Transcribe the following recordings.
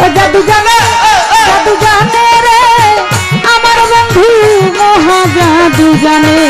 ও জাদু জানে রে আমার বন্ধু মহা জাদু জানে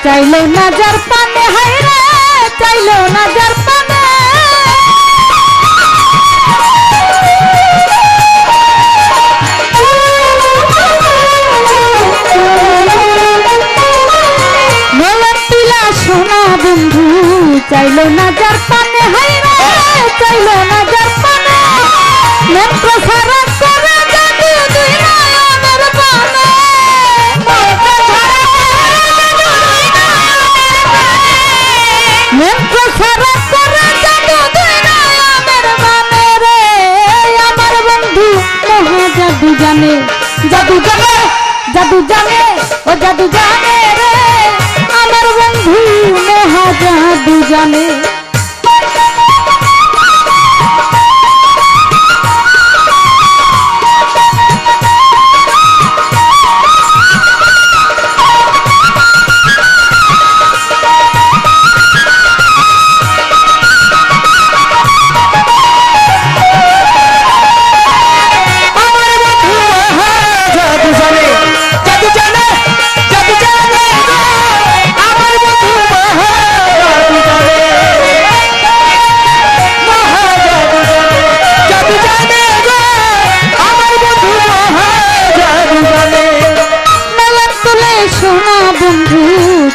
চাইলো না যার পানে হায়রে চাইলো না যার পানে মেলার তুলা সোনা বন্ধু চাইলো না যার পানে হায়রে চাইলো না যার পানে মন প্রসারা করে জাদু দুই নয়নের পানে জাদু জানে জাদু জানে জাদু জানে ও জাদু জানে রে আমার বন্ধু মহা জাদু জানে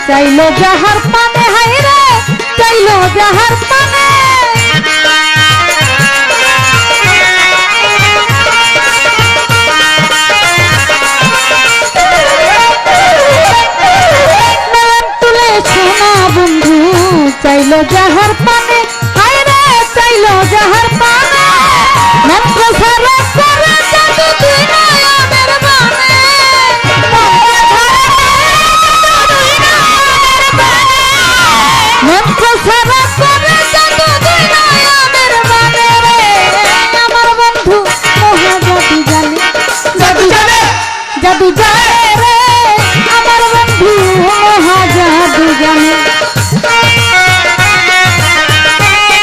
চাইলো যাহার পানে হায়রে চাইলো যাহার পানে তুলে সোনা বন্ধু চাইলো যাহার পানে হায়রে চাইলো যাহার পানে মন প্রসারা করে জাদু দুই নয়নের বানে মন প্রসারা করে জাদু দুই নয়নের বানে রে আমার বন্ধু মহা জাদু জানে জাদু জানে জাদু জানে রে আমার বন্ধু মহা জাদু জানে জাদু জানে রে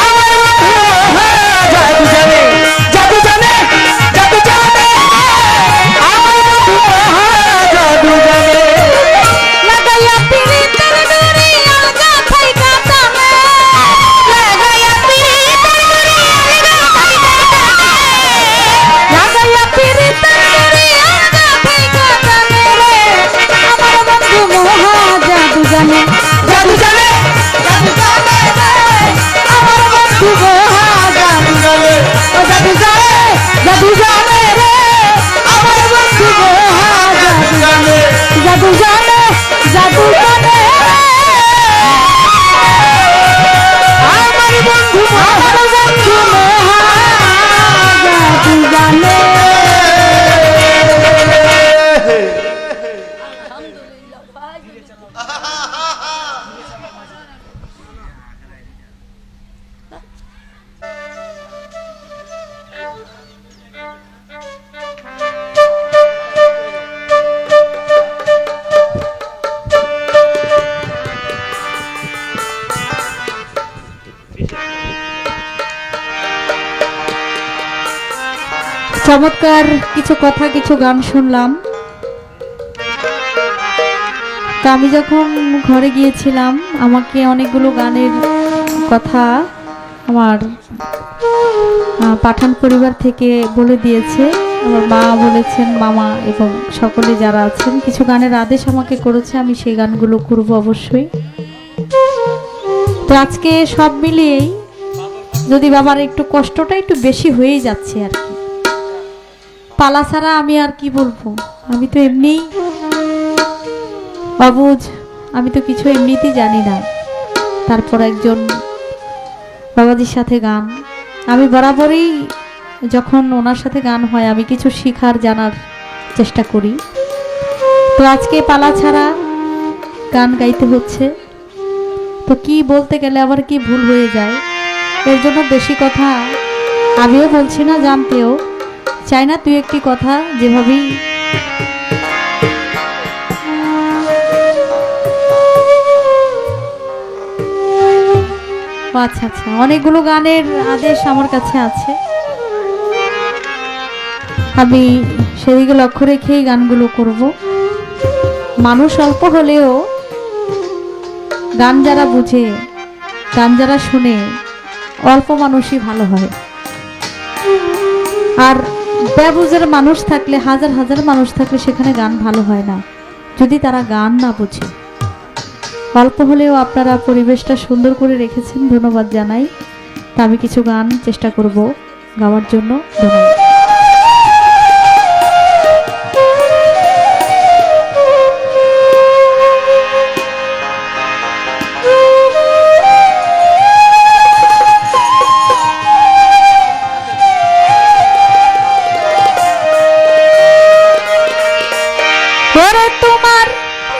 আমার বন্ধু জাদু জানে জাদু জানে আমার বন্ধু জাদু জানে চমৎকার কিছু কথা কিছু গান শুনলাম। তো আমি যখন ঘরে গিয়েছিলাম আমাকে অনেকগুলো গানের কথা আমার পাঠান পরিবার থেকে বলে দিয়েছে। আমার মা বলেছেন, মামা এবং সকলে যারা আছেন কিছু গানের আদেশ আমাকে করেছে, আমি সেই গানগুলো করব অবশ্যই। তো আজকে সব মিলিয়েই যদি বাবার একটু কষ্টটা একটু বেশি হয়েই যাচ্ছে আর কি। পালা ছাড়া আমি আর কি বলবো, আমি তো এমনি অবুঝ, আমি তো কিছু এমনিতেই জানি না। তারপর একজন বাবাজির সাথে গান, আমি বরাবরই যখন ওনার সাথে গান হয় আমি কিছু শিখার জানার চেষ্টা করি। তো আজকে পালা ছাড়া গান গাইতে হচ্ছে, তো কি বলতে গেলে আবার কি ভুল হয়ে যায়, এর জন্য বেশি কথা আমিও বলছি না, জানতেও চাই না। তুই একটি কথা যেভাবেই আচ্ছা আচ্ছা, অনেকগুলো গানের আদেশ আমার কাছে আছে, আমি সেদিকে লক্ষ্য রেখেই গানগুলো করব। মানুষ অল্প হলেও গান যারা বুঝে, গান যারা শুনে, অল্প মানুষই ভালো হয়। আর বেবুঝের মানুষ থাকলে, হাজার হাজার মানুষ থাকলে সেখানে গান ভালো হয় না, যদি তারা গান না বুঝে। অল্প হলেও আপনারা পরিবেশটা সুন্দর করে রেখেছেন, ধন্যবাদ জানাই। তা আমি কিছু গান চেষ্টা করব গাওয়ার জন্য। ধন্যবাদ। তোমার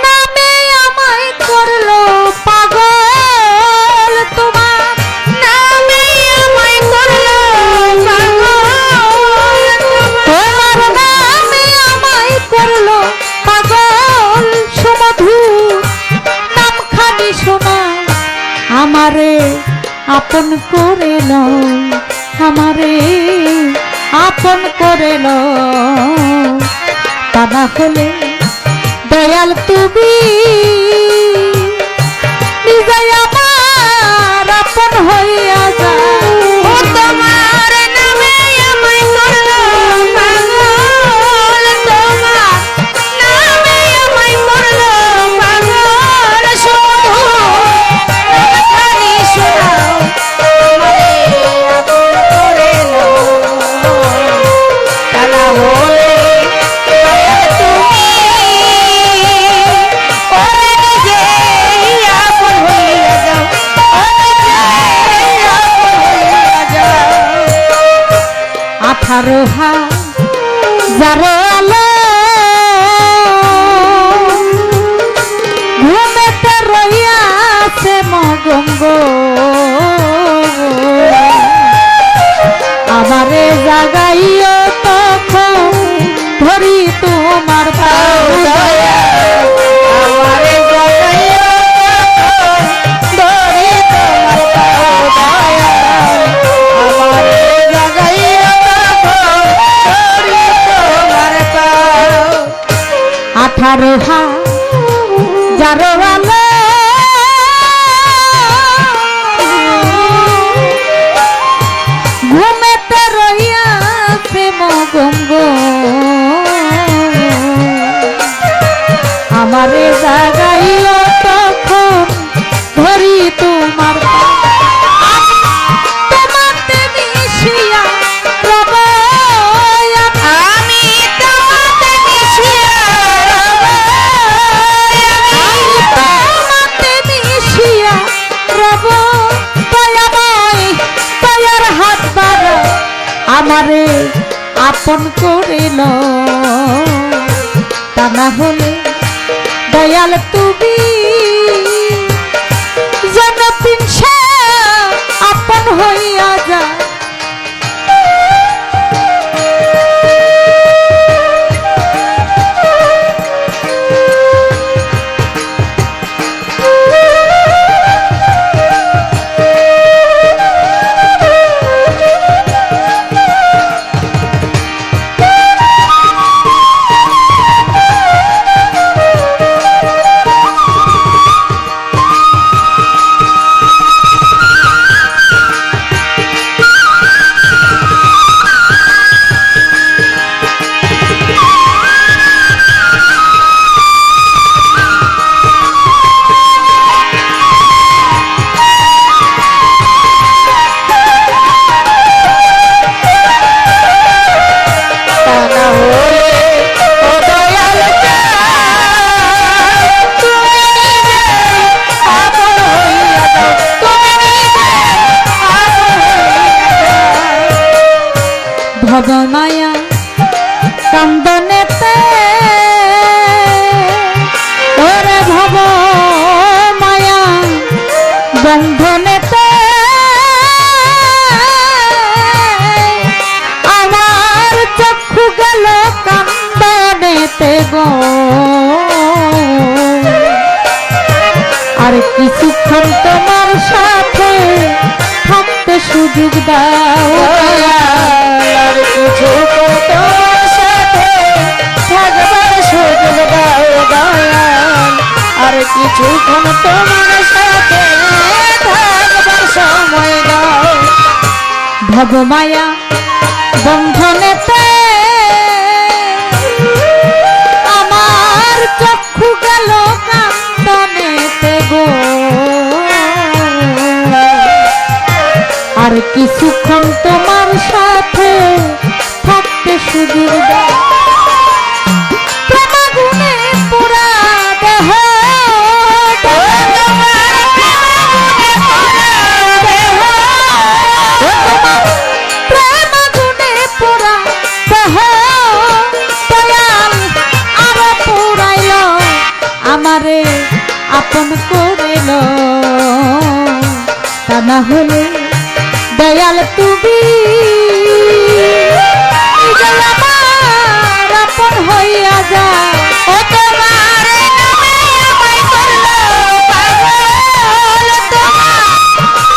নামে আমায় করলো পাগল, তোমার নামে আমায় করলো পাগল, তোমার নামে আমায় করলো পাগল। সুমধু নামখানি শোনা আমারে আপন করে নাও, আমারে আপন করে নাও। তা না হলে দয়াল তুমি নিজে আমার আপন হইয়া যাও। তোমার নামে আমায় করলো পাগল, তোমার নামে আমায় করলো পাগল। শুধু নামখানি শোনাও আমারে আপন করে নাও। তা না হলে ঘুমেতে রইয়াছে মগঙ্গ, আমারে জাগাইও তখন ধরি তোমার পাও। আমারে জাগাইও ধরি তোমার পাও দয়া, আমারে জাগাইও তখন ধরি তোমার পাও। 18 হাজার আলো ঘুমেতে রইয়াছে মগঙ্গ, আমারে জাগাইও তখন ধরি তোমার। তোমাতে মিশিয়া রব আমি, তোমাতে মিশিয়া রব আমি, তোমাতে মিশিয়া রব। দয়াময় দয়ার হাত বাড়া আমারে আপন করিল। তা না হলে দয়াল তুমি যেন পিনসা আপন হইয়া যা। গো আর কিছুক্ষণ তোমার সাথে থাকতে সুযোগ দাও আর কিছুক্ষণ তোমার সাথে থাকবার সুযোগ দাও দয়াল আর কিছুক্ষণ তোমার সাথে থাকবার সময় দাও ভবমায়া বন্ধনেতে আমার চক্ষু গেল কান্দনেতে গো আর কিছুক্ষণ তোমার সাথে থাকতে সুযোগ দাও প্রেমাগুনে পুরা দেহ প্রেমাগুনে পুরা দেহ দয়াল আরো পুরাইল আমারে আপন করিল তা না হলে দয়াল তুমি নিজে আমার আপন হইয়া যাও ও তোমার নামে আমায় করলো পাগল তোমার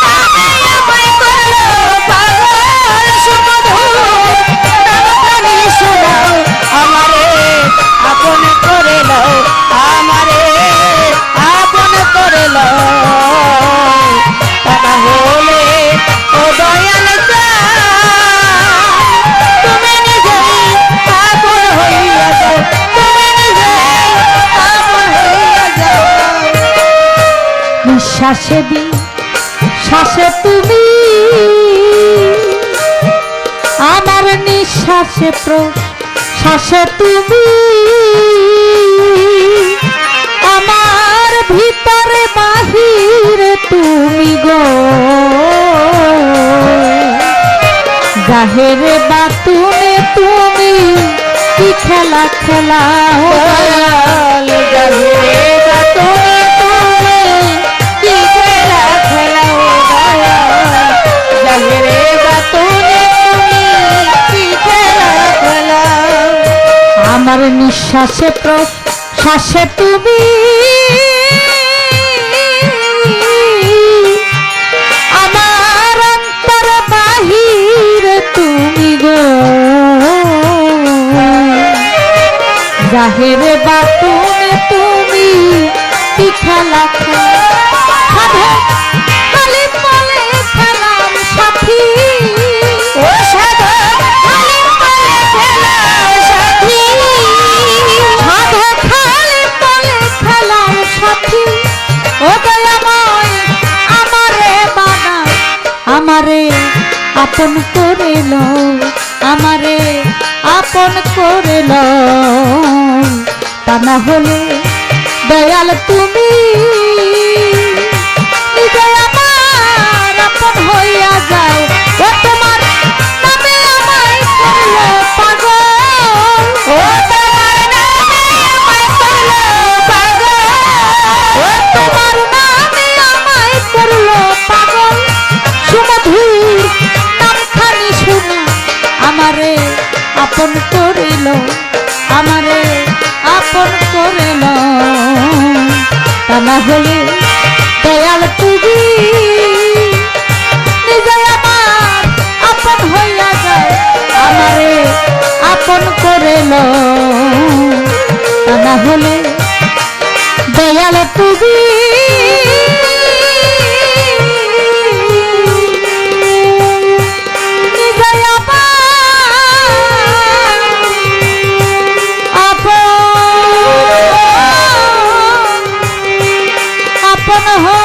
নামে আমায় করলো পাগল সুমধুর নামখানি শোনাও আমারে আপন করে লও আমারে আপন করে লও তা না হলে ও দয়াল তুমি নিজেই আপন হইয়া যাও তুমি নিজেই আপন হইয়া যাও নিঃশ্বাসে শ্বাসে তুমি আমার নিঃশ্বাসে প্রশ্বাসে তুমি আমার ভিতরে বাহিরে তুমি গো জাহেরে বাতুনে তুমি কি খেলা খেলাও দয়াল জাহিরে বাতুনে তুমি কি খেলা খেলাও দয়াল জাহিরে বাতুনে তুমি কি খেলা খেলাও আমার নিঃশ্বাসে প্রশ্বাসে তুমি আমার অন্তর বাহিরে তুমি গো জাহেরে বাতুনে তুমি কি খেলা খেলা খালি বলে খেলাম সাথী ও সাধু খালি বলে খেলাও সাথী সাধু খালি বলে খেলাম সাথী ও দয়াময় আমারে বানা আমারে আপন করে লও আমারে আপন করে লও তা না হলে দয়াল তুমি নিজে আমার আপন হইয়া যাও ও তোমার নামে আমায় করলো পাগল ও তোমার নামে আমায় করলো পাগল ও তোমার নামে আমায় করলো পাগল সুমধুর নামখানি শুনে আমারে আপন করিল আমারে আপন করিল তা না হলে দয়াল তুমি নিজে আমার আপন হইয়া যায় আমারে আপন করিল তা না হলে দয়াল তুমি আপন হো